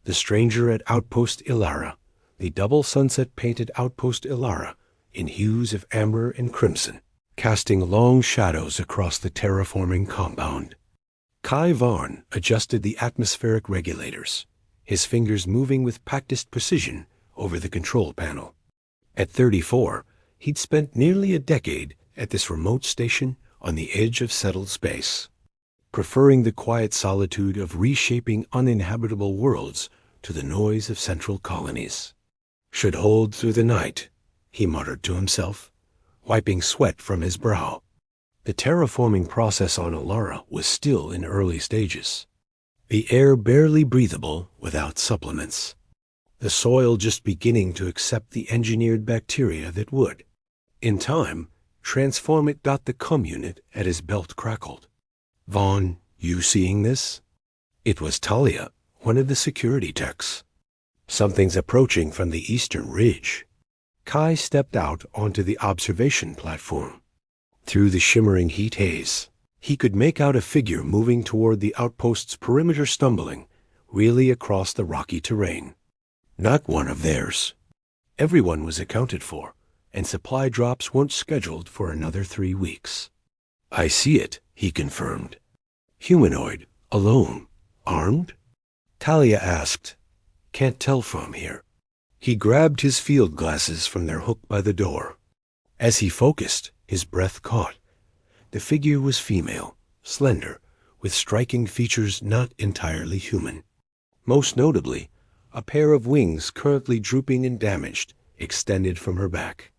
The stranger at Outpost Ilara, the double sunset-painted Outpost Ilara, in hues of amber and crimson, casting long shadows across the terraforming compound. Kai Vaughn adjusted the atmospheric regulators, his fingers moving with practiced precision over the control panel. At 34, he'd spent nearly a decade at this remote station on the edge of settled space, preferring the quiet solitude of reshaping uninhabitable worlds to the noise of central colonies. Should hold through the night, he muttered to himself, wiping sweat from his brow. The terraforming process on Ilara was still in early stages, the air barely breathable without supplements, the soil just beginning to accept the engineered bacteria that would, in time, transform it. The cum unit at his belt crackled. Vaughn, you seeing this? It was Talia, one of the security techs. Something's approaching from the eastern ridge. Kai stepped out onto the observation platform. Through the shimmering heat haze, he could make out a figure moving toward the outpost's perimeter, stumbling, really across the rocky terrain. Not one of theirs. Everyone was accounted for, and supply drops weren't scheduled for another 3 weeks. I see it, he confirmed. Humanoid, alone, armed? Talia asked. Can't tell from here. He grabbed his field glasses from their hook by the door. As he focused, his breath caught. The figure was female, slender, with striking features not entirely human. Most notably, a pair of wings currently drooping and damaged extended from her back.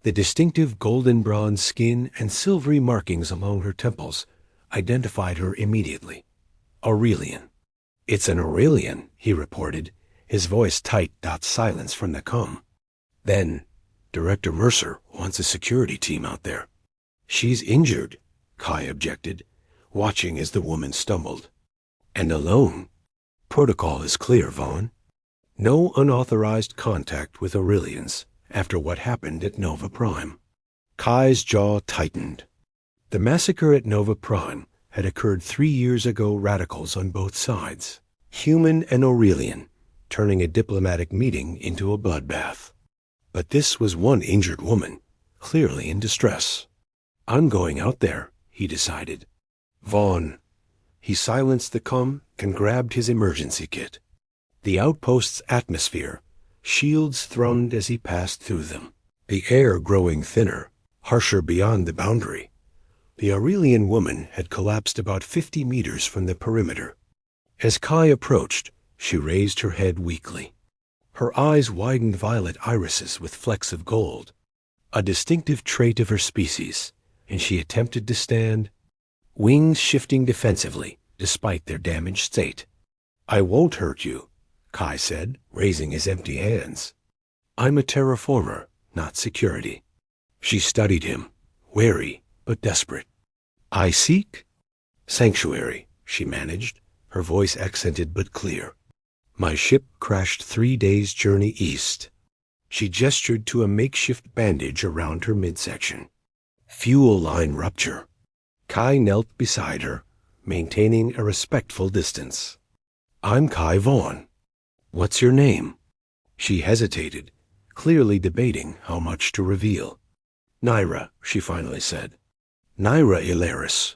The distinctive golden bronze skin and silvery markings along her temples identified her immediately. Aurelian. It's an Aurelian, he reported, his voice tight. Silence from the comm. Then, Director Mercer wants a security team out there. She's injured, Kai objected, watching as the woman stumbled. And alone. Protocol is clear, Vaughn. No unauthorized contact with Aurelians after what happened at Nova Prime. Kai's jaw tightened. The massacre at Nova Prime had occurred 3 years ago. Radicals on both sides, human and Aurelian, turning a diplomatic meeting into a bloodbath. But this was one injured woman, clearly in distress. I'm going out there, he decided. Vaughn. He silenced the comm and grabbed his emergency kit. The outpost's atmosphere, shields thrummed as he passed through them, the air growing thinner, harsher beyond the boundary. The Aurelian woman had collapsed about 50 meters from the perimeter. As Kai approached, she raised her head weakly. Her eyes widened violet irises with flecks of gold, a distinctive trait of her species, and she attempted to stand, wings shifting defensively despite their damaged state. I won't hurt you, Kai said, raising his empty hands. I'm a terraformer, not security. She studied him, wary but desperate. I seek sanctuary, she managed, her voice accented but clear. My ship crashed 3 days' journey east. She gestured to a makeshift bandage around her midsection. Fuel line rupture. Kai knelt beside her, maintaining a respectful distance. I'm Kai Vaughn. What's your name? She hesitated, clearly debating how much to reveal. Naira, she finally said. Naira Ilaris.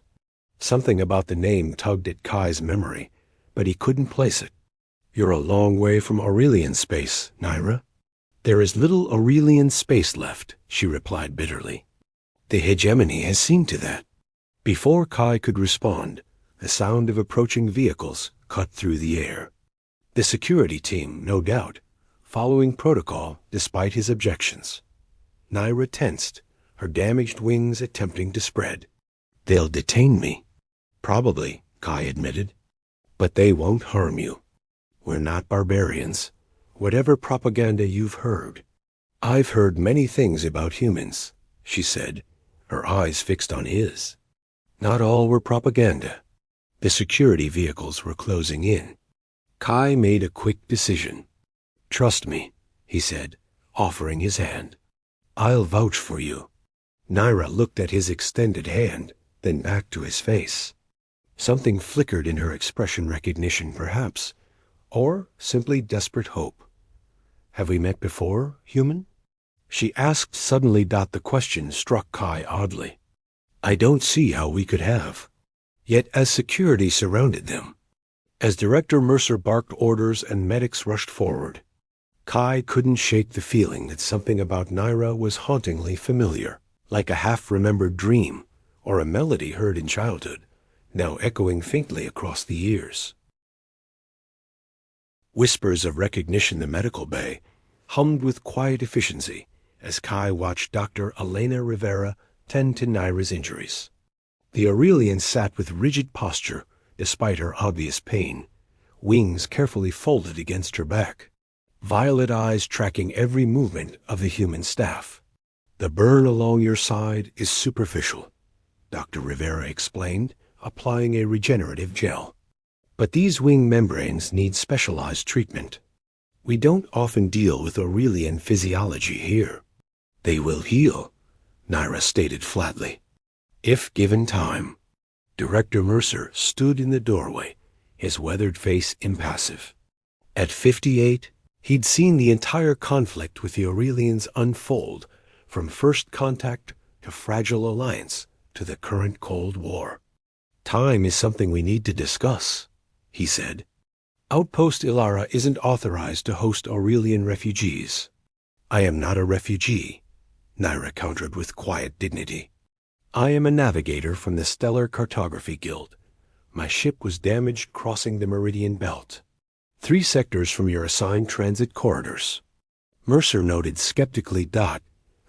Something about the name tugged at Kai's memory, but he couldn't place it. You're a long way from Aurelian space, Naira. There is little Aurelian space left, she replied bitterly. The hegemony has seen to that. Before Kai could respond, the sound of approaching vehicles cut through the air. The security team, no doubt, following protocol despite his objections. Naira tensed, her damaged wings attempting to spread. They'll detain me. Probably, Kai admitted. But they won't harm you. We're not barbarians, whatever propaganda you've heard. I've heard many things about humans, she said, her eyes fixed on his. Not all were propaganda. The security vehicles were closing in. Kai made a quick decision. Trust me, he said, offering his hand. I'll vouch for you. Naira looked at his extended hand, then back to his face. Something flickered in her expression, recognition perhaps, Or simply desperate hope? Have we met before, human? She asked suddenly. The question struck Kai oddly. I don't see how we could have. Yet as security surrounded them, as Director Mercer barked orders and medics rushed forward, Kai couldn't shake the feeling that something about Naira was hauntingly familiar, like a half-remembered dream or a melody heard in childhood, now echoing faintly across the years. Whispers of recognition in the medical bay hummed with quiet efficiency as Kai watched Dr. Elena Rivera tend to Naira's injuries. The Aurelian sat with rigid posture despite her obvious pain, wings carefully folded against her back, violet eyes tracking every movement of the human staff. The burn along your side is superficial, Dr. Rivera explained, applying a regenerative gel. But these wing membranes need specialized treatment. We don't often deal with Aurelian physiology here. They will heal, Naira stated flatly, if given time. Director Mercer stood in the doorway, his weathered face impassive. At 58, he'd seen the entire conflict with the Aurelians unfold, from first contact to fragile alliance to the current Cold War. Time is something we need to discuss, he said. Outpost Ilara isn't authorized to host Aurelian refugees. I am not a refugee, Naira countered with quiet dignity. I am a navigator from the Stellar Cartography Guild. My ship was damaged crossing the Meridian Belt. 3 sectors from your assigned transit corridors. Mercer noted skeptically.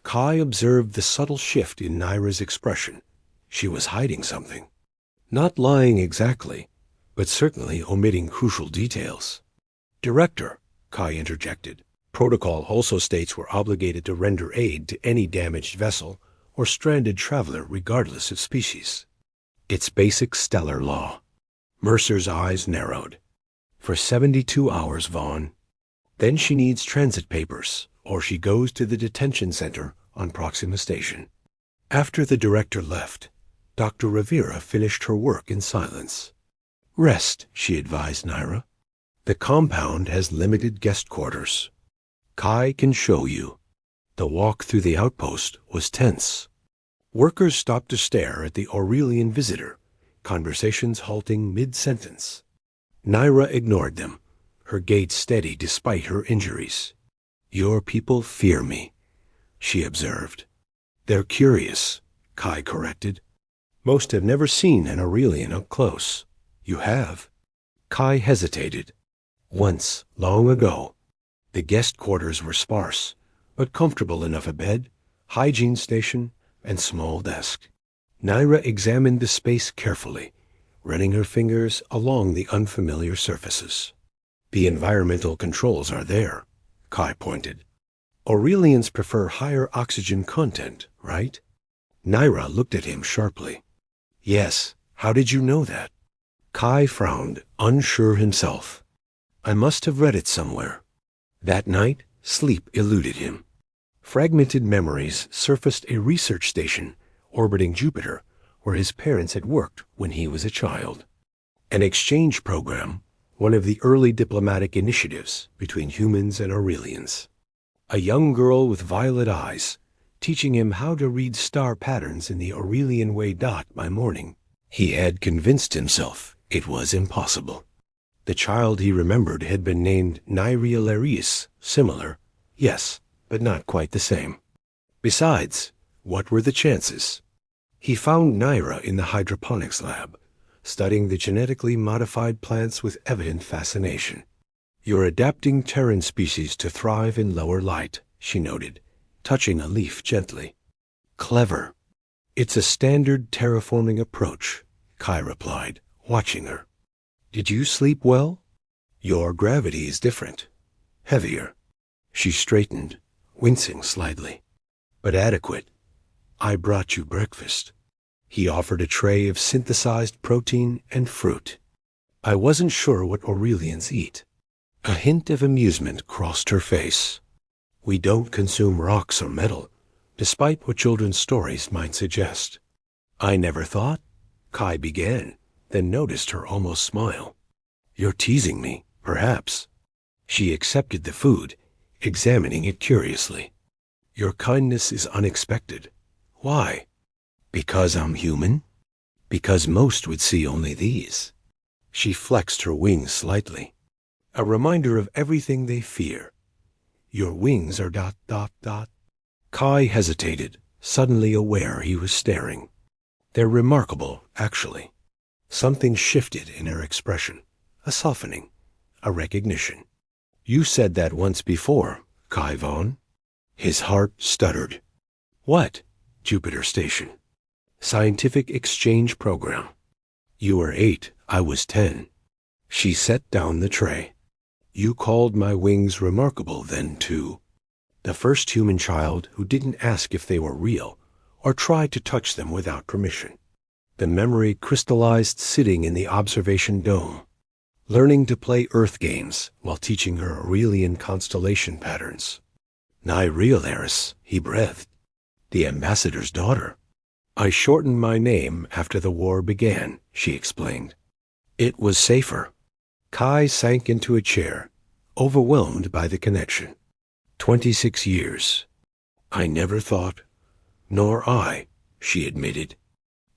Kai observed the subtle shift in Naira's expression. She was hiding something. Not lying exactly, but certainly omitting crucial details. Director, Kai interjected. Protocol also states we're obligated to render aid to any damaged vessel or stranded traveler regardless of species. It's basic stellar law. Mercer's eyes narrowed. For 72 hours, Vaughn. Then she needs transit papers, or she goes to the detention center on Proxima Station. After the director left, Dr. Rivera finished her work in silence. Rest, she advised Naira. The compound has limited guest quarters. Kai can show you. The walk through the outpost was tense. Workers stopped to stare at the Aurelian visitor, conversations halting mid-sentence. Naira ignored them, her gait steady despite her injuries. Your people fear me, she observed. They're curious, Kai corrected. Most have never seen an Aurelian up close. You have? Kai hesitated. Once, long ago. The guest quarters were sparse, but comfortable enough. A bed, hygiene station, and small desk. Naira examined the space carefully, running her fingers along the unfamiliar surfaces. The environmental controls are there, Kai pointed. Aurelians prefer higher oxygen content, right? Naira looked at him sharply. Yes, how did you know that? Kai frowned, unsure himself. I must have read it somewhere. That night, sleep eluded him. Fragmented memories surfaced a research station orbiting Jupiter where his parents had worked when he was a child. An exchange program, one of the early diplomatic initiatives between humans and Aurelians. A young girl with violet eyes, teaching him how to read star patterns in the Aurelian way. By morning, he had convinced himself it was impossible. The child he remembered had been named Naira Larius, similar, yes, but not quite the same. Besides, what were the chances? He found Naira in the hydroponics lab, studying the genetically modified plants with evident fascination. You're adapting Terran species to thrive in lower light, she noted, touching a leaf gently. Clever. It's a standard terraforming approach, Kai replied, watching her. Did you sleep well? Your gravity is different. Heavier. She straightened, wincing slightly. But adequate. I brought you breakfast. He offered a tray of synthesized protein and fruit. I wasn't sure what Aurelians eat. A hint of amusement crossed her face. We don't consume rocks or metal, despite what children's stories might suggest. I never thought, Kai began, then noticed her almost smile. You're teasing me, Perhaps. She accepted the food, examining it curiously. Your kindness is unexpected. Why? Because I'm human? Because most would see only these. She flexed her wings slightly. A reminder of everything they fear. Your wings are ... Kai hesitated, suddenly aware he was staring. They're remarkable, actually. Something shifted in her expression. A softening. A recognition. You said that once before, Kai Vaughn. His heart stuttered. What? Jupiter Station. Scientific exchange program. You were 8, I was 10. She set down the tray. You called my wings remarkable then, too. The first human child who didn't ask if they were real or try to touch them without permission. The memory crystallized sitting in the observation dome, learning to play Earth games while teaching her Aurelian constellation patterns. Nigh real heiress, he breathed. The ambassador's daughter. I shortened my name after the war began, she explained. It was safer. Kai sank into a chair, overwhelmed by the connection. 26 years. I never thought. Nor I, she admitted.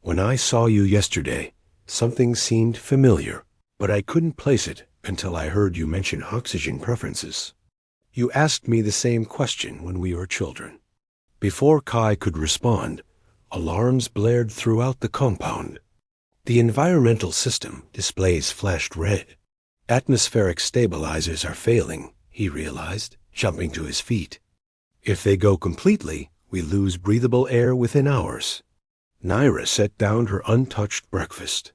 When I saw you yesterday, something seemed familiar, but I couldn't place it until I heard you mention oxygen preferences. You asked me the same question when we were children. Before Kai could respond, alarms blared throughout the compound. The environmental system displays flashed red. Atmospheric stabilizers are failing, he realized, jumping to his feet. If they go completely, we lose breathable air within hours. Naira set down her untouched breakfast.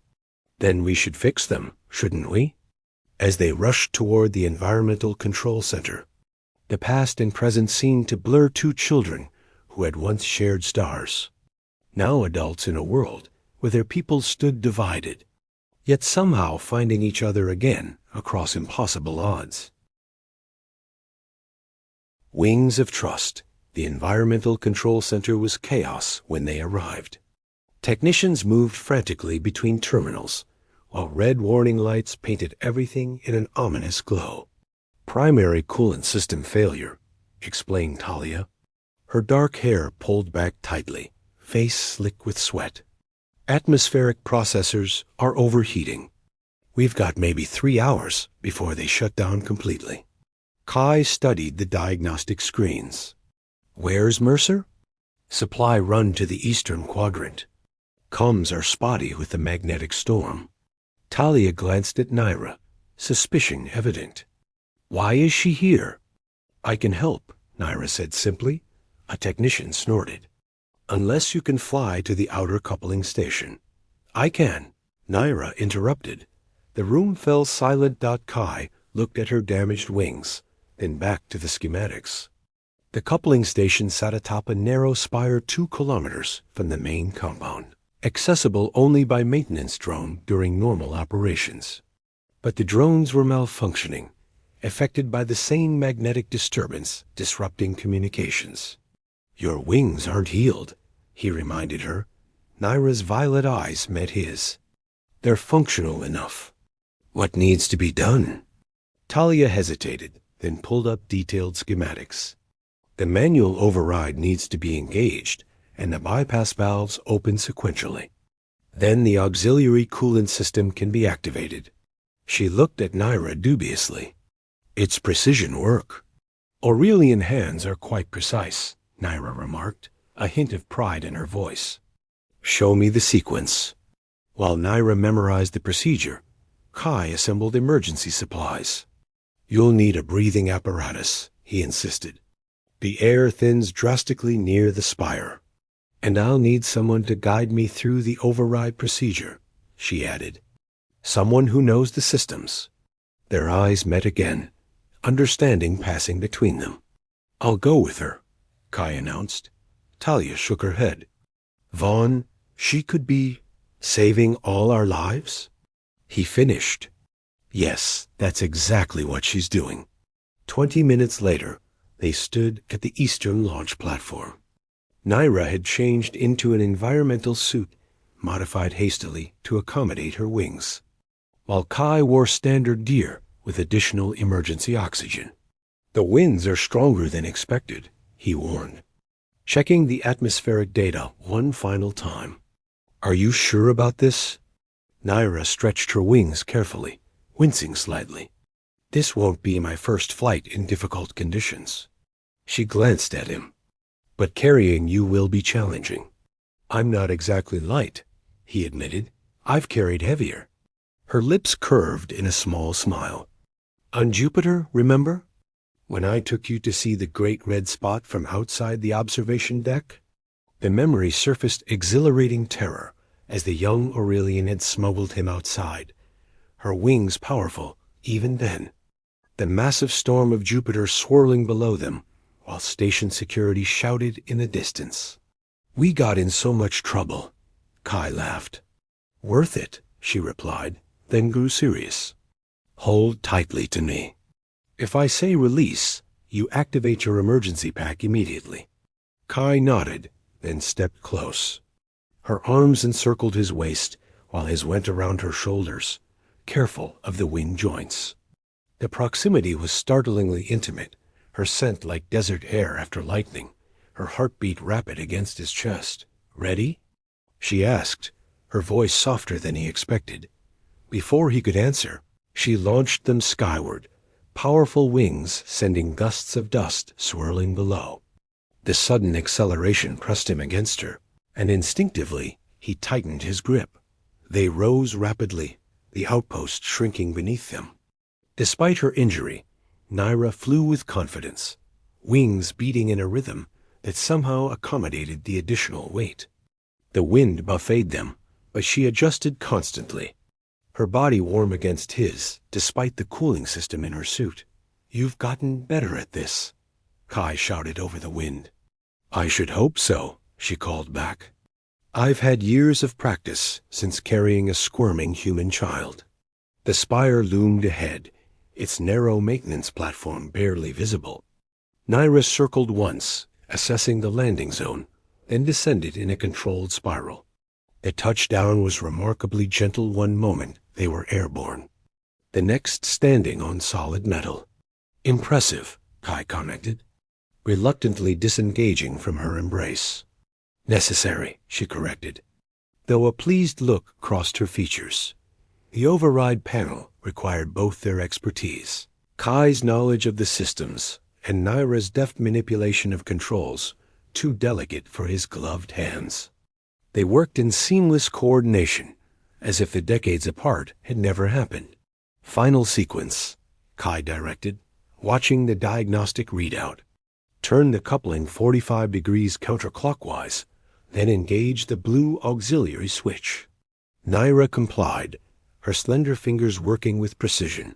Then we should fix them, shouldn't we? As they rushed toward the environmental control center, the past and present seemed to blur two children who had once shared stars. Now adults in a world where their peoples stood divided, yet somehow finding each other again across impossible odds. Wings of trust. The environmental control center was chaos when they arrived. Technicians moved frantically between terminals, while red warning lights painted everything in an ominous glow. Primary coolant system failure, explained Talia. Her dark hair pulled back tightly, face slick with sweat. Atmospheric processors are overheating. We've got maybe 3 hours before they shut down completely. Kai studied the diagnostic screens. Where's Mercer? Supply run to the eastern quadrant. Comms are spotty with the magnetic storm. Talia glanced at Naira, suspicion evident. Why is she here? I can help, Naira said simply. A technician snorted. Unless you can fly to the outer coupling station. I can. Naira interrupted. The room fell silent. Kai looked at her damaged wings, then back to the schematics. The coupling station sat atop a narrow spire 2 kilometers from the main compound, accessible only by maintenance drone during normal operations. But the drones were malfunctioning, affected by the same magnetic disturbance disrupting communications. Your wings aren't healed, he reminded her. Naira's violet eyes met his. They're functional enough. What needs to be done? Talia hesitated, then pulled up detailed schematics. The manual override needs to be engaged, and the bypass valves open sequentially. Then the auxiliary coolant system can be activated. She looked at Naira dubiously. It's precision work. Aurelian hands are quite precise, Naira remarked, a hint of pride in her voice. Show me the sequence. While Naira memorized the procedure, Kai assembled emergency supplies. You'll need a breathing apparatus, he insisted. The air thins drastically near the spire. And I'll need someone to guide me through the override procedure, she added. Someone who knows the systems. Their eyes met again, understanding passing between them. I'll go with her, Kai announced. Talia shook her head. Vaughn, she could be saving all our lives? He finished. Yes, that's exactly what she's doing. 20 minutes later, they stood at the eastern launch platform. Naira had changed into an environmental suit, modified hastily to accommodate her wings, while Kai wore standard gear, with additional emergency oxygen. The winds are stronger than expected, he warned, checking the atmospheric data one final time. Are you sure about this? Naira stretched her wings carefully, wincing slightly. This won't be my first flight in difficult conditions. She glanced at him. But carrying you will be challenging. I'm not exactly light, he admitted. I've carried heavier. Her lips curved in a small smile. On Jupiter, remember? When I took you to see the great red spot from outside the observation deck? The memory surfaced exhilarating terror as the young Aurelian had smuggled him outside, her wings powerful even then. The massive storm of Jupiter swirling below them, while station security shouted in the distance. We got in so much trouble, Kai laughed. Worth it, she replied, then grew serious. Hold tightly to me. If I say release, you activate your emergency pack immediately. Kai nodded, then stepped close. Her arms encircled his waist, while his went around her shoulders, careful of the wing joints. The proximity was startlingly intimate, her scent like desert air after lightning, her heartbeat rapid against his chest. Ready? She asked, her voice softer than he expected. Before he could answer, she launched them skyward, powerful wings sending gusts of dust swirling below. The sudden acceleration pressed him against her, and instinctively he tightened his grip. They rose rapidly, the outpost shrinking beneath them. Despite her injury, Naira flew with confidence, wings beating in a rhythm that somehow accommodated the additional weight. The wind buffeted them, but she adjusted constantly, her body warm against his, despite the cooling system in her suit. You've gotten better at this, Kai shouted over the wind. I should hope so, she called back. I've had years of practice since carrying a squirming human child. The spire loomed ahead, its narrow maintenance platform barely visible. Naira circled once, assessing the landing zone, then descended in a controlled spiral. The touchdown was remarkably gentle. One moment they were airborne, the next standing on solid metal. Impressive, Kai commented, reluctantly disengaging from her embrace. Necessary, she corrected, though a pleased look crossed her features. The override panel required both their expertise. Kai's knowledge of the systems and Naira's deft manipulation of controls, too delicate for his gloved hands. They worked in seamless coordination, as if the decades apart had never happened. Final sequence, Kai directed, watching the diagnostic readout. Turn the coupling 45 degrees counterclockwise, then engage the blue auxiliary switch. Naira complied, her slender fingers working with precision.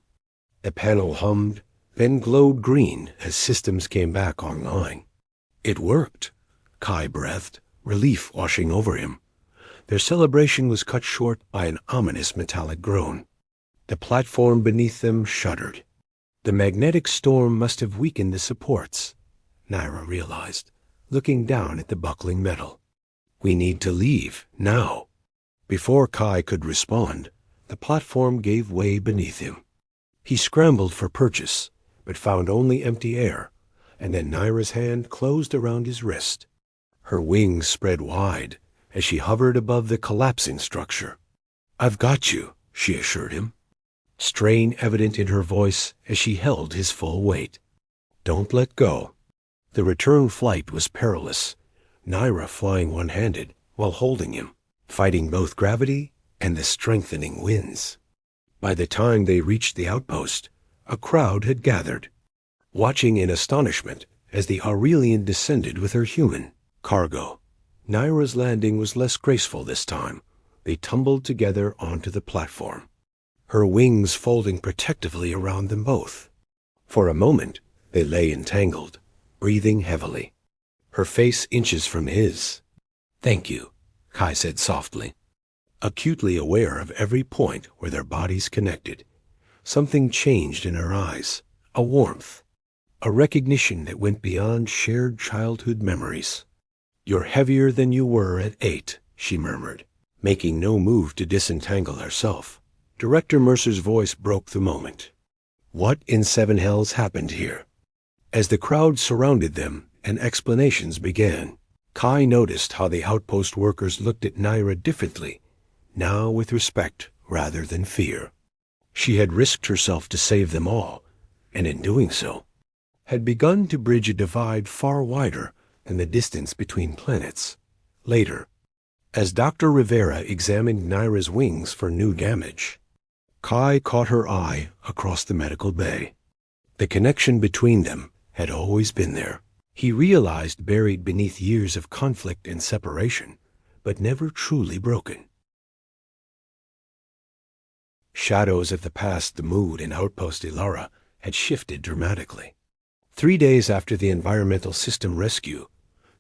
The panel hummed, then glowed green as systems came back online. It worked, Kai breathed, relief washing over him. Their celebration was cut short by an ominous metallic groan. The platform beneath them shuddered. The magnetic storm must have weakened the supports, Naira realized, looking down at the buckling metal. We need to leave, now. Before Kai could respond, the platform gave way beneath him. He scrambled for purchase, but found only empty air, and then Naira's hand closed around his wrist. Her wings spread wide as she hovered above the collapsing structure. I've got you, she assured him, strain evident in her voice as she held his full weight. Don't let go. The return flight was perilous, Naira flying one-handed while holding him, fighting both gravity and the strengthening winds. By the time they reached the outpost, a crowd had gathered, watching in astonishment as the Aurelian descended with her human cargo. Naira's landing was less graceful this time. They tumbled together onto the platform, her wings folding protectively around them both. For a moment, they lay entangled, breathing heavily, her face inches from his. Thank you, Kai said softly, acutely aware of every point where their bodies connected. Something changed in her eyes, a warmth, a recognition that went beyond shared childhood memories. You're heavier than you were at 8, she murmured, making no move to disentangle herself. Director Mercer's voice broke the moment. What in seven hells happened here? As the crowd surrounded them and explanations began, Kai noticed how the outpost workers looked at Naira differently, now with respect rather than fear. She had risked herself to save them all, and in doing so, had begun to bridge a divide far wider than the distance between planets. Later, as Dr. Rivera examined Naira's wings for new damage, Kai caught her eye across the medical bay. The connection between them had always been there. He realized buried beneath years of conflict and separation, but never truly broken. Shadows of the past, the mood in Outpost Ilara had shifted dramatically. 3 days after the environmental system rescue,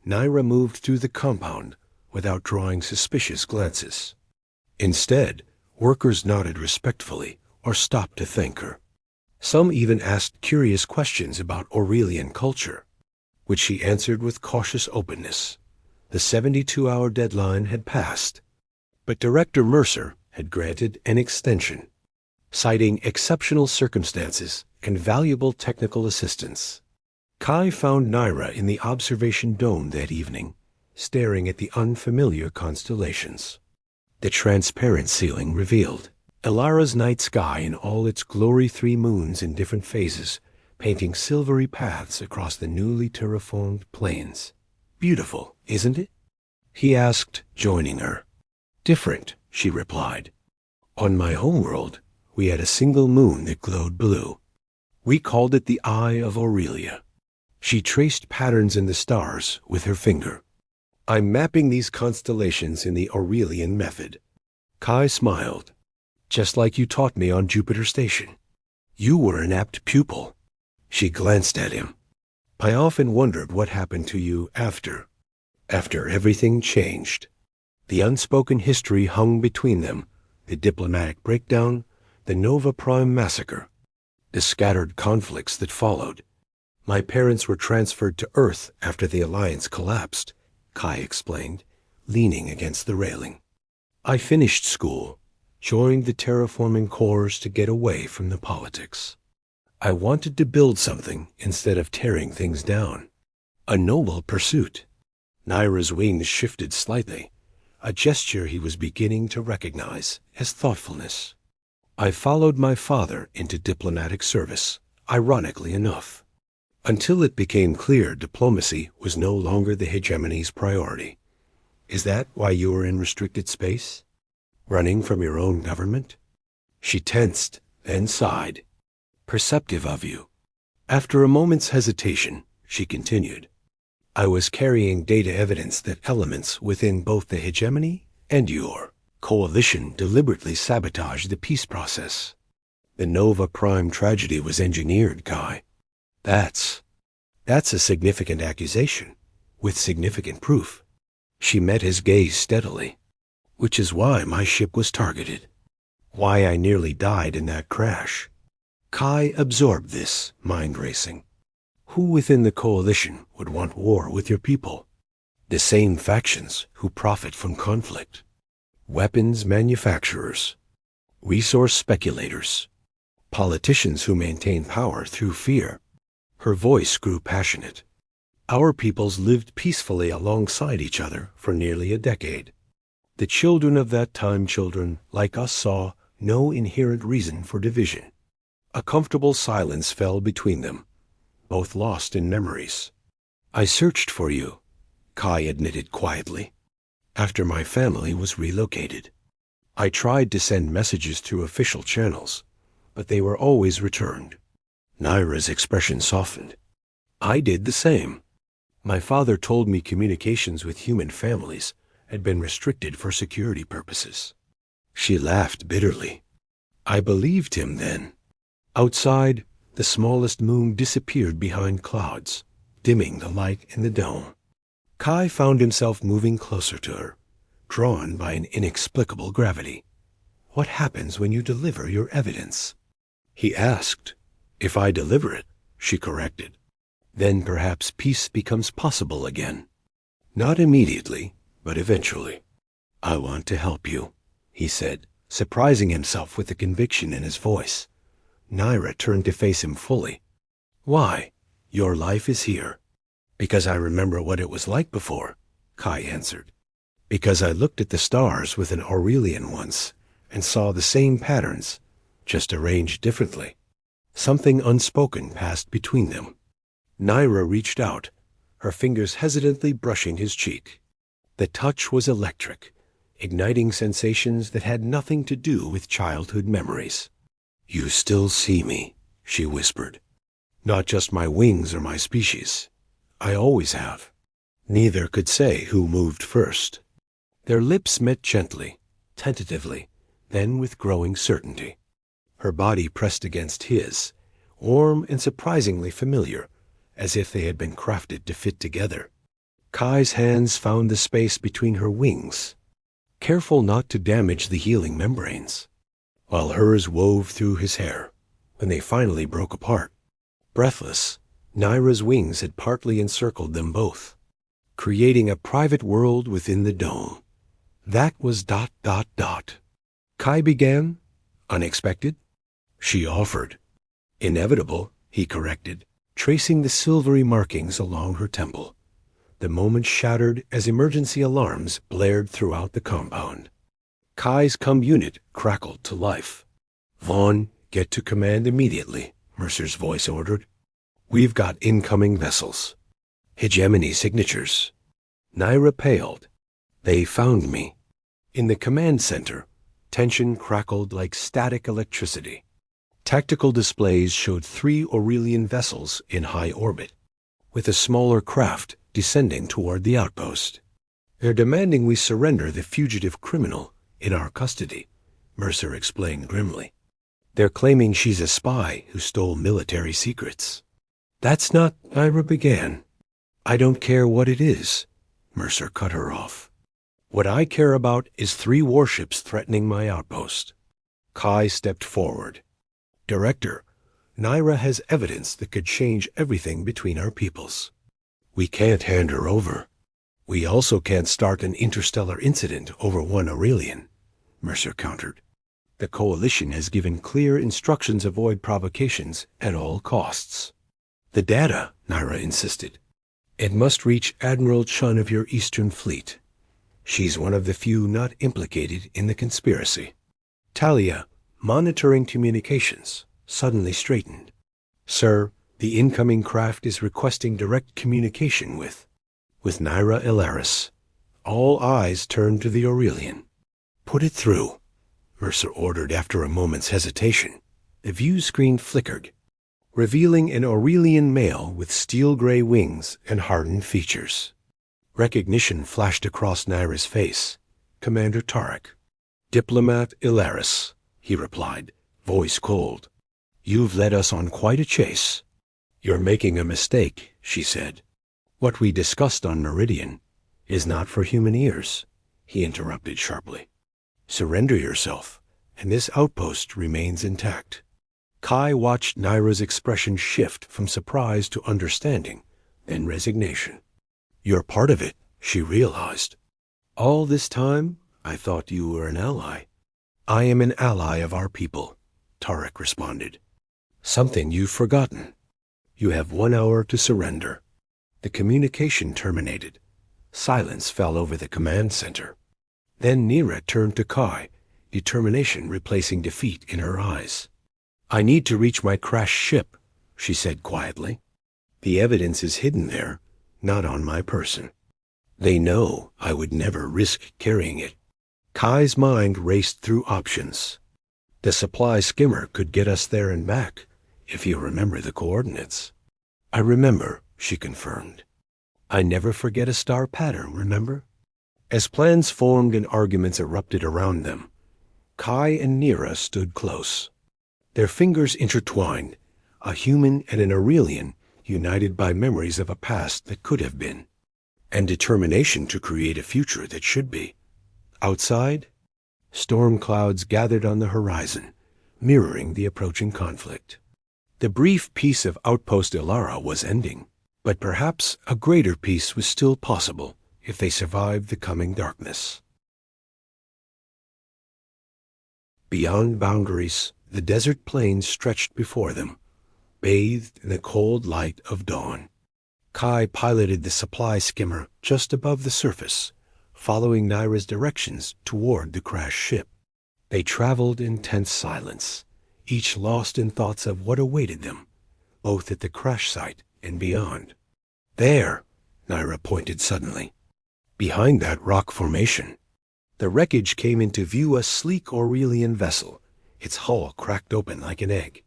Naira moved through the compound without drawing suspicious glances. Instead, workers nodded respectfully or stopped to thank her. Some even asked curious questions about Aurelian culture, which she answered with cautious openness. The 72-hour deadline had passed, but Director Mercer had granted an extension, citing exceptional circumstances and valuable technical assistance. Kai found Naira in the observation dome that evening, staring at the unfamiliar constellations. The transparent ceiling revealed Ilara's night sky in all its glory, 3 moons in different phases, painting silvery paths across the newly terraformed plains. Beautiful, isn't it? He asked, joining her. Different, she replied. On my homeworld, we had a single moon that glowed blue. We called it the Eye of Aurelia. She traced patterns in the stars with her finger. I'm mapping these constellations in the Aurelian method. Kai smiled. Just like you taught me on Jupiter Station. You were an apt pupil. She glanced at him. I often wondered what happened to you after everything changed. The unspoken history hung between them, the diplomatic breakdown, the Nova Prime massacre, the scattered conflicts that followed. My parents were transferred to Earth after the Alliance collapsed, Kai explained, leaning against the railing. I finished school, joined the terraforming corps to get away from the politics. I wanted to build something instead of tearing things down. A noble pursuit. Naira's wings shifted slightly, a gesture he was beginning to recognize as thoughtfulness. I followed my father into diplomatic service, ironically enough, until it became clear diplomacy was no longer the hegemony's priority. Is that why you were in restricted space? Running from your own government? She tensed, then sighed. Perceptive of you. After a moment's hesitation, she continued. I was carrying data evidence that elements within both the hegemony and your coalition deliberately sabotaged the peace process. The Nova Prime tragedy was engineered, Kai. That's a significant accusation, with significant proof. She met his gaze steadily. Which is why my ship was targeted. Why I nearly died in that crash. Kai absorbed this, mind racing. Who within the coalition would want war with your people? The same factions who profit from conflict. Weapons manufacturers. Resource speculators. Politicians who maintain power through fear. Her voice grew passionate. Our peoples lived peacefully alongside each other for nearly a decade. The children of that time, children like us, saw no inherent reason for division. A comfortable silence fell between them, both lost in memories. I searched for you, Kai admitted quietly, after my family was relocated. I tried to send messages through official channels, but they were always returned. Naira's expression softened. I did the same. My father told me communications with human families had been restricted for security purposes. She laughed bitterly. I believed him then. Outside, the smallest moon disappeared behind clouds, dimming the light in the dome. Kai found himself moving closer to her, drawn by an inexplicable gravity. What happens when you deliver your evidence? He asked. If I deliver it, she corrected. Then perhaps peace becomes possible again. Not immediately, but eventually. I want to help you, he said, surprising himself with the conviction in his voice. Naira turned to face him fully. Why? Your life is here. Because I remember what it was like before, Kai answered. Because I looked at the stars with an Aurelian once and saw the same patterns, just arranged differently. Something unspoken passed between them. Naira reached out, her fingers hesitantly brushing his cheek. The touch was electric, igniting sensations that had nothing to do with childhood memories. You still see me, she whispered. Not just my wings or my species. I always have. Neither could say who moved first. Their lips met gently, tentatively, then with growing certainty. Her body pressed against his, warm and surprisingly familiar, as if they had been crafted to fit together. Kai's hands found the space between her wings, careful not to damage the healing membranes, while hers wove through his hair when they finally broke apart. Breathless, Naira's wings had partly encircled them both, creating a private world within the dome. That was ... Kai began. Unexpected? She offered. Inevitable, he corrected, tracing the silvery markings along her temple. The moment shattered as emergency alarms blared throughout the compound. Kai's cum unit crackled to life. Vaughn, get to command immediately, Mercer's voice ordered. We've got incoming vessels. Hegemony signatures. Naira paled. They found me. In the command center, tension crackled like static electricity. Tactical displays showed 3 Aurelian vessels in high orbit, with a smaller craft descending toward the outpost. They're demanding we surrender the fugitive criminal in our custody, Mercer explained grimly. They're claiming she's a spy who stole military secrets. That's not, Naira began. I don't care what it is, Mercer cut her off. What I care about is 3 warships threatening my outpost. Kai stepped forward. Director, Naira has evidence that could change everything between our peoples. We can't hand her over. We also can't start an interstellar incident over 1 Aurelian, Mercer countered. The Coalition has given clear instructions to avoid provocations at all costs. The data, Naira insisted. It must reach Admiral Chun of your Eastern Fleet. She's one of the few not implicated in the conspiracy. Talia, monitoring communications, suddenly straightened. Sir, the incoming craft is requesting direct communication with Naira Ilaris. All eyes turned to the Aurelian. Put it through, Mercer ordered after a moment's hesitation. The view screen flickered, revealing an Aurelian male with steel-gray wings and hardened features. Recognition flashed across Naira's face. Commander Tarek. Diplomat Ilaris, he replied, voice cold. You've led us on quite a chase. You're making a mistake, she said. What we discussed on Meridian is not for human ears, he interrupted sharply. Surrender yourself, and this outpost remains intact. Kai watched Naira's expression shift from surprise to understanding, then resignation. You're part of it, she realized. All this time, I thought you were an ally. I am an ally of our people, Tarek responded. Something you've forgotten. You have 1 hour to surrender. The communication terminated. Silence fell over the command center. Then Naira turned to Kai, determination replacing defeat in her eyes. I need to reach my crashed ship, she said quietly. The evidence is hidden there, not on my person. They know I would never risk carrying it. Kai's mind raced through options. The supply skimmer could get us there and back, if you remember the coordinates. I remember, she confirmed. I never forget a star pattern, remember? As plans formed and arguments erupted around them, Kai and Naira stood close. Their fingers intertwined, a human and an Aurelian united by memories of a past that could have been, and determination to create a future that should be. Outside, storm clouds gathered on the horizon, mirroring the approaching conflict. The brief peace of Outpost Ilara was ending, but perhaps a greater peace was still possible if they survived the coming darkness. Beyond boundaries, The desert plains stretched before them, bathed in the cold light of dawn. Kai piloted the supply skimmer just above the surface, following Naira's directions toward the crashed ship. They traveled in tense silence, each lost in thoughts of what awaited them, both at the crash site and beyond. There, Naira pointed suddenly. Behind that rock formation. The wreckage came into view, a sleek Aurelian vessel, its hull cracked open like an egg.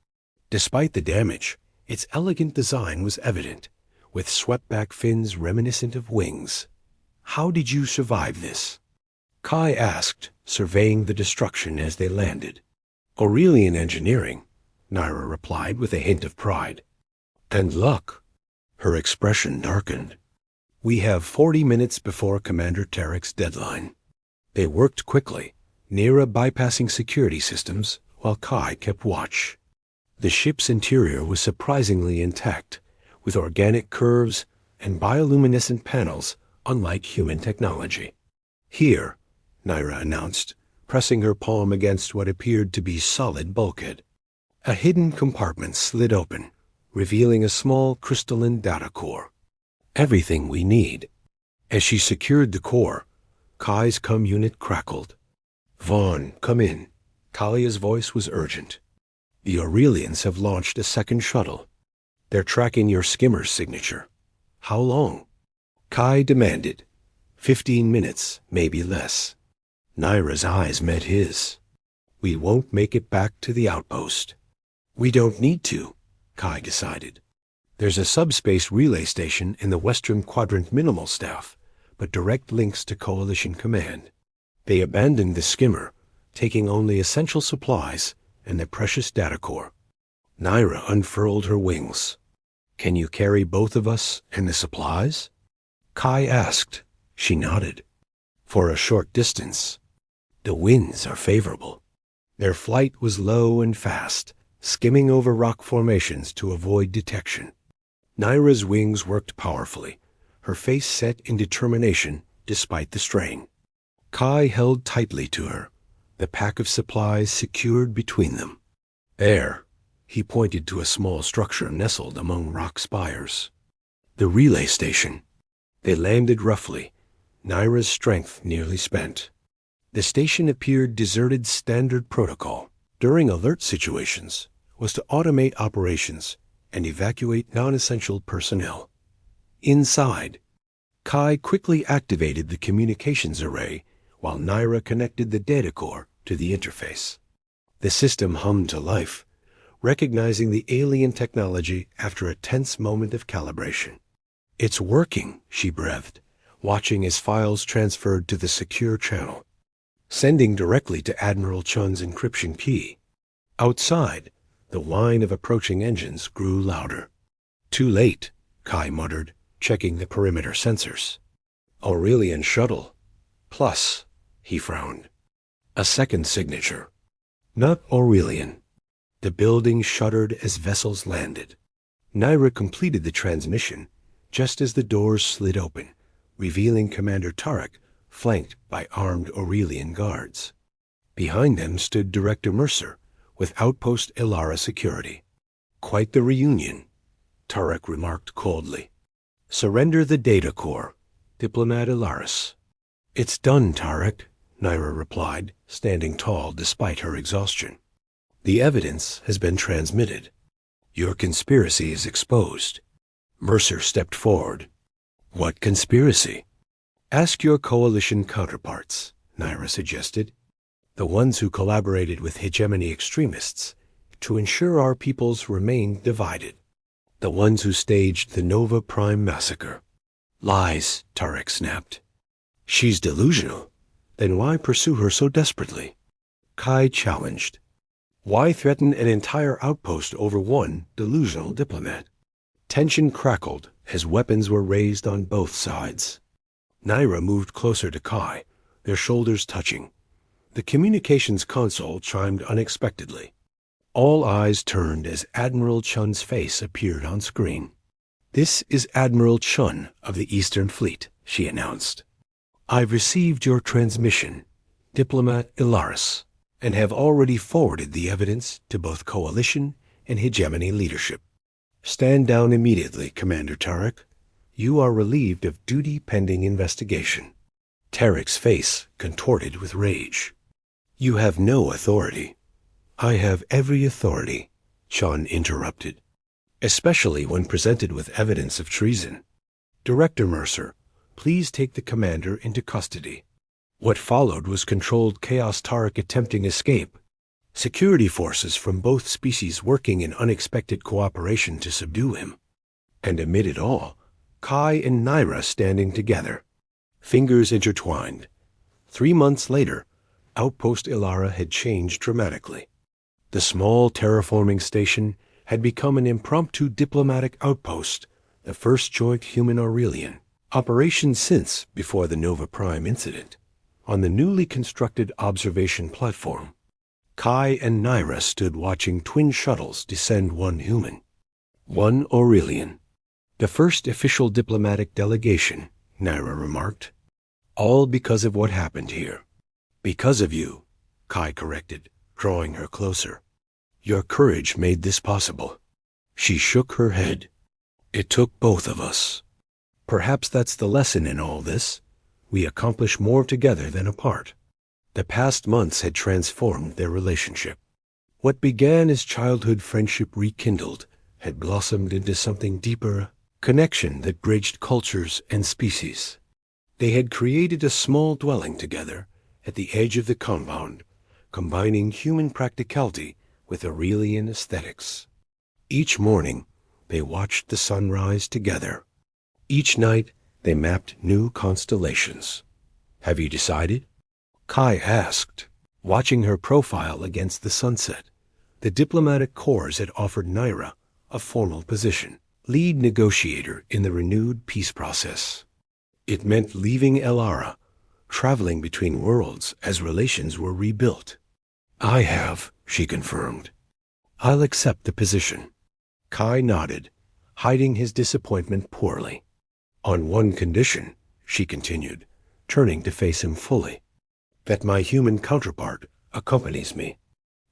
Despite the damage, its elegant design was evident, with swept-back fins reminiscent of wings. "How did you survive this?" Kai asked, surveying the destruction as they landed. "Aurelian engineering," Naira replied with a hint of pride. "And luck." Her expression darkened. "We have 40 minutes before Commander Tarek's deadline." They worked quickly, Naira bypassing security systems while Kai kept watch. The ship's interior was surprisingly intact, with organic curves and bioluminescent panels unlike human technology. "Here," Naira announced, pressing her palm against what appeared to be solid bulkhead. A hidden compartment slid open, revealing a small crystalline data core. "Everything we need." As she secured the core, Kai's cum unit crackled. "Vaughn, come in." Talia's voice was urgent. "The Aurelians have launched a second shuttle. They're tracking your skimmer's signature." "How long?" Kai demanded. 15 minutes, maybe less. Naira's eyes met his. "We won't make it back to the outpost." "We don't need to," Kai decided. "There's a subspace relay station in the Western Quadrant minimal staff, but direct links to Coalition Command." They abandoned the skimmer, taking only essential supplies and the precious data core. Naira unfurled her wings. "Can you carry both of us and the supplies?" Kai asked. She nodded. "For a short distance. The winds are favorable." Their flight was low and fast, skimming over rock formations to avoid detection. Naira's wings worked powerfully, her face set in determination despite the strain. Kai held tightly to her, the pack of supplies secured between them. "There," he pointed to a small structure nestled among rock spires. "The relay station." They landed roughly, Naira's strength nearly spent. The station appeared deserted. Standard protocol during alert situations was to automate operations and evacuate non-essential personnel. Inside, Kai quickly activated the communications array while Naira connected the data core to the interface. The system hummed to life, recognizing the alien technology after a tense moment of calibration. "It's working," she breathed, watching as files transferred to the secure channel, sending directly to Admiral Chun's encryption key. Outside, the whine of approaching engines grew louder. "Too late," Kai muttered, checking the perimeter sensors. "Aurelian shuttle. Plus," he frowned. "A second signature. Not Aurelian." The building shuddered as vessels landed. Naira completed the transmission just as the doors slid open, revealing Commander Tarek, flanked by armed Aurelian guards. Behind them stood Director Mercer, with Outpost Ilara security. "Quite the reunion," Tarek remarked coldly. "Surrender the data core, Diplomat Ilaris." "It's done, Tarek," Naira replied, standing tall despite her exhaustion. "The evidence has been transmitted. Your conspiracy is exposed." Mercer stepped forward. "What conspiracy?" "Ask your coalition counterparts," Naira suggested. "The ones who collaborated with hegemony extremists to ensure our peoples remained divided. The ones who staged the Nova Prime massacre." "Lies," Tarek snapped. "She's delusional. Then why pursue her so desperately?" Kai challenged. "Why threaten an entire outpost over one delusional diplomat?" Tension crackled as weapons were raised on both sides. Naira moved closer to Kai, their shoulders touching. The communications console chimed unexpectedly. All eyes turned as Admiral Chun's face appeared on screen. "This is Admiral Chun of the Eastern Fleet," she announced. "I've received your transmission, Diplomat Ilaris." and have already forwarded the evidence to both Coalition and Hegemony leadership. Stand down immediately, Commander Tarek. You are relieved of duty pending investigation. Tarek's face contorted with rage. You have no authority. I have every authority, Chun interrupted, especially when presented with evidence of treason. Director Mercer, please take the commander into custody. What followed was controlled chaos, Tarek attempting escape, security forces from both species working in unexpected cooperation to subdue him, and amid it all, Kai and Naira standing together, fingers intertwined. 3 months later, Outpost Ilara had changed dramatically. The small terraforming station had become an impromptu diplomatic outpost, the first joint human-Aurelian operation since before the Nova Prime incident. On the newly constructed observation platform, Kai and Naira stood watching twin shuttles descend, one human, one Aurelian. The first official diplomatic delegation, Naira remarked. All because of what happened here. Because of you, Kai corrected, drawing her closer. Your courage made this possible. She shook her head. It took both of us. Perhaps that's the lesson in all this. We accomplish more together than apart. The past months had transformed their relationship. What began as childhood friendship rekindled had blossomed into something deeper, connection that bridged cultures and species. They had created a small dwelling together at the edge of the compound, combining human practicality with Aurelian aesthetics. Each morning, they watched the sunrise together. Each night, they mapped new constellations. Have you decided? Kai asked, watching her profile against the sunset. The diplomatic corps had offered Naira a formal position, lead negotiator in the renewed peace process. It meant leaving Ilara, traveling between worlds as relations were rebuilt. I have, she confirmed. I'll accept the position. Kai nodded, hiding his disappointment poorly. On one condition, she continued, turning to face him fully, that my human counterpart accompanies me.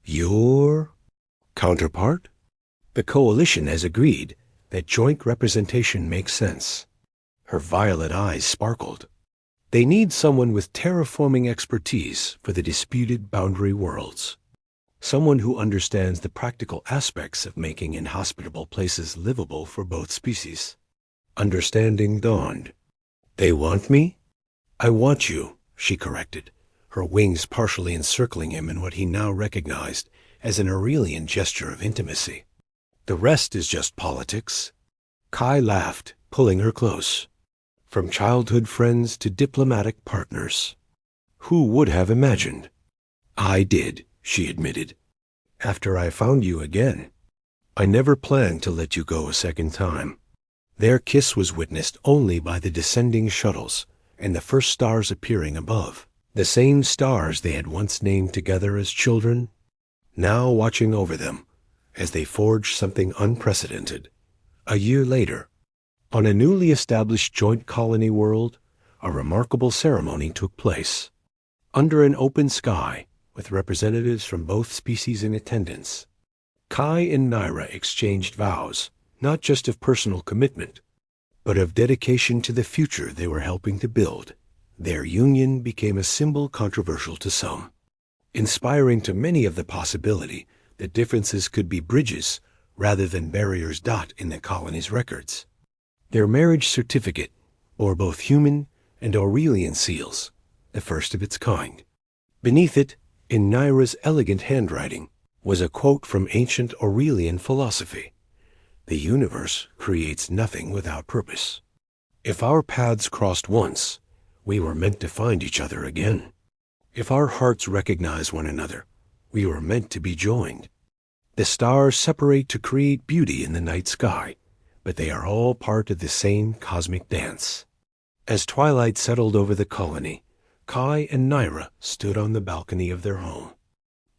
Your counterpart? The Coalition has agreed that joint representation makes sense. Her violet eyes sparkled. They need someone with terraforming expertise for the disputed boundary worlds. Someone who understands the practical aspects of making inhospitable places livable for both species. Understanding dawned. They want me? I want you, she corrected, her wings partially encircling him in what he now recognized as an Aurelian gesture of intimacy. The rest is just politics. Kai laughed, pulling her close. From childhood friends to diplomatic partners. Who would have imagined? I did, she admitted. After I found you again. I never planned to let you go a second time. Their kiss was witnessed only by the descending shuttles and the first stars appearing above. The same stars they had once named together as children, now watching over them as they forged something unprecedented. A year later, on a newly established joint colony world, a remarkable ceremony took place. Under an open sky, with representatives from both species in attendance, Kai and Naira exchanged vows, not just of personal commitment, but of dedication to the future they were helping to build. Their union became a symbol controversial to some, inspiring to many of the possibility that differences could be bridges rather than barriers. In the colony's records, their marriage certificate bore both human and Aurelian seals, the first of its kind. Beneath it, in Naira's elegant handwriting, was a quote from ancient Aurelian philosophy. The universe creates nothing without purpose. If our paths crossed once, we were meant to find each other again. If our hearts recognize one another, we were meant to be joined. The stars separate to create beauty in the night sky, but they are all part of the same cosmic dance. As twilight settled over the colony, Kai and Naira stood on the balcony of their home.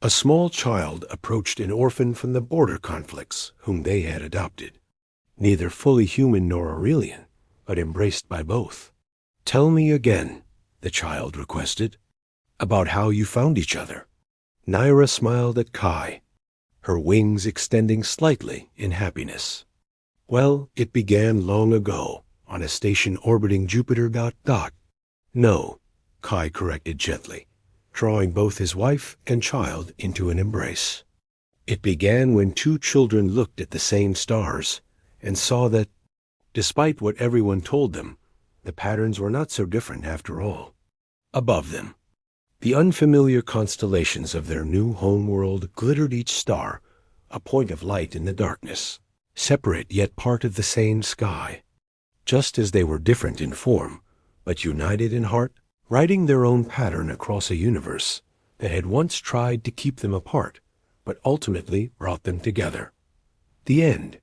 A small child approached an orphan from the border conflicts whom they had adopted. Neither fully human nor Aurelian, but embraced by both. Tell me again, the child requested, about how you found each other. Naira smiled at Kai, her wings extending slightly in happiness. Well, it began long ago, on a station orbiting Jupiter. No, Kai corrected gently, drawing both his wife and child into an embrace. It began when two children looked at the same stars and saw that, despite what everyone told them, the patterns were not so different after all. Above them, the unfamiliar constellations of their new homeworld glittered, each star a point of light in the darkness, separate yet part of the same sky. Just as they were different in form, but united in heart, writing their own pattern across a universe that had once tried to keep them apart, but ultimately brought them together. The end.